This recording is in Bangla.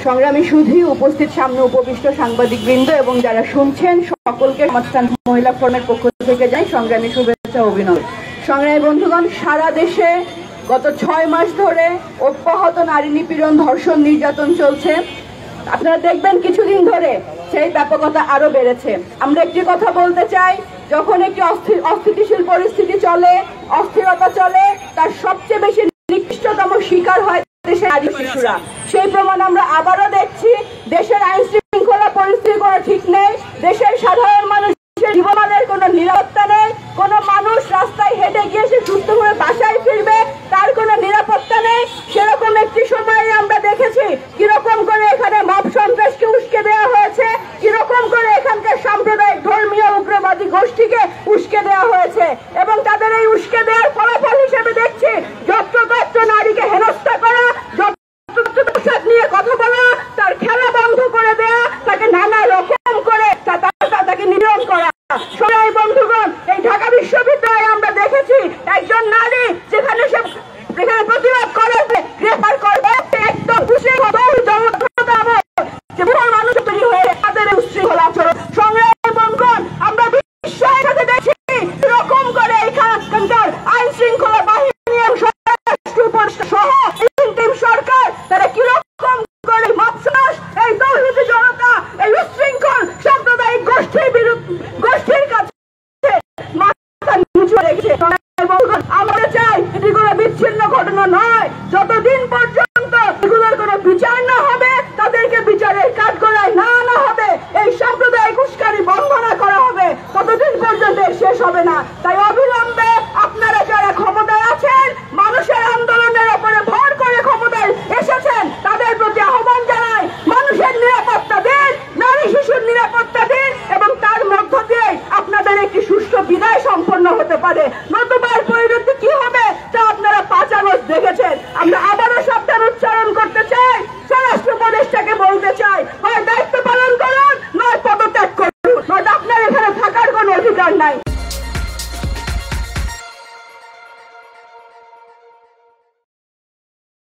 সংগ্রামী সুধী, উপস্থিত সামনে উপবিষ্ট সাংবাদিকবৃন্দ এবং যারা শুনছেন সকলকে সমাজতান্ত্রিক মহিলা ফোরামের পক্ষ থেকে যাই সংগ্রামী শুভেচ্ছা ও অভিনন্দন। সংগ্রামী বন্ধুগণ, সারা দেশে গত 6 মাস ধরে অব্যাহত নারী নিপীড়ন, ধর্ষণ, নির্যাতন চলছে। আপনারা দেখবেন কিছুদিন ধরে সেই ব্যাপকতা আরো বেড়েছে। আমরা একটি কথা বলতে চাই, যখন একটি অস্থিতিশীল পরিস্থিতি চলে, অস্থিরতা চলে, তার সবচেয়ে বেশি নিকৃষ্টতম শিকার হয় দেশের নারী শিশুরা। সেই প্রমাণ আমরা আবারও দেখছি। দেশের আইন শৃঙ্খলা পরিস্থিতি কোনো ঠিক নেই, দেশের সাধারণ মানুষের জীবনের কোনো নিরাপত্তা নেই। কোনো মানুষ রাস্তায় হেঁটে গিয়ে সে সুস্থ হয়ে বাসায় ফিরবে, তার কোনো নিরাপত্তা নেই। সেরকম একটি সময়ে আমরা দেখেছি কিরকম করে এখানে মব সন্ত্রাসকে উস্কে দেওয়া হয়েছে, কিরকম করে এখানকার সাম্প্রদায়িক ধর্মীয় উগ্রবাদী গোষ্ঠীকে উস্কে দেওয়া হয়েছে। এবং তাদের এই উস্কে দেওয়ার ফলাফল হিসেবে দেখছি যত্রতত্র নারীকে হেনস্থা করা, নিয়ে কথা বলা, তার খেলা বন্ধ করে দেয়া, তাকে নানা রকম করে তাকে নিধন করা। সবাই বন্ধুগণ, এই ঢাকা বিশ্ববিদ্যালয়ে আমরা দেখেছি একজন নারী যেখানে প্রতিবাদ করে গ্রেফতার করবে একদম মানুষ তৈরি হয়ে তাদের উচ্ছৃঙ্খল আচরণ। সংগ্রামী বন্ধুগণ, আমরা বিশ্বের সাথে দেখি এরকম করে এখানকার আইন শৃঙ্খলা বাহিনী সহ সরকার তারা কিরকম করে মাপসাস এই তৌহিদি জনতা, এই উচ্ছৃঙ্খল সাম্প্রদায়িক গোষ্ঠীর কাছে মাথা নিচু রেখেছে। আমরা চাই এটি কোনো বিচ্ছিন্ন ঘটনা নয়। যতদিন পর্যন্ত এগুলোর কোনো বিচার না হবে, তাদেরকে বিচারের কাঠগড়ায় না আনা হবে, এই সাম্প্রদায়িক উস্কানি বন্ধ না করা হবে, ততদিন পর্যন্ত শেষ হবে না। তাই অবিলম্বে আপনারা যারা ক্ষমতায় আছেন, মানুষের আন্দোলনের উপরে ভর করে ক্ষমতায় এসেছেন, তাদের প্রতি আহ্বান জানাই, মানুষের নিরাপত্তা দিন, নারী শিশুর নিরাপত্তা দিন এবং তার মধ্য দিয়ে আপনাদের একটি সুষ্ঠু বিদায় সম্পন্ন হতে পারে।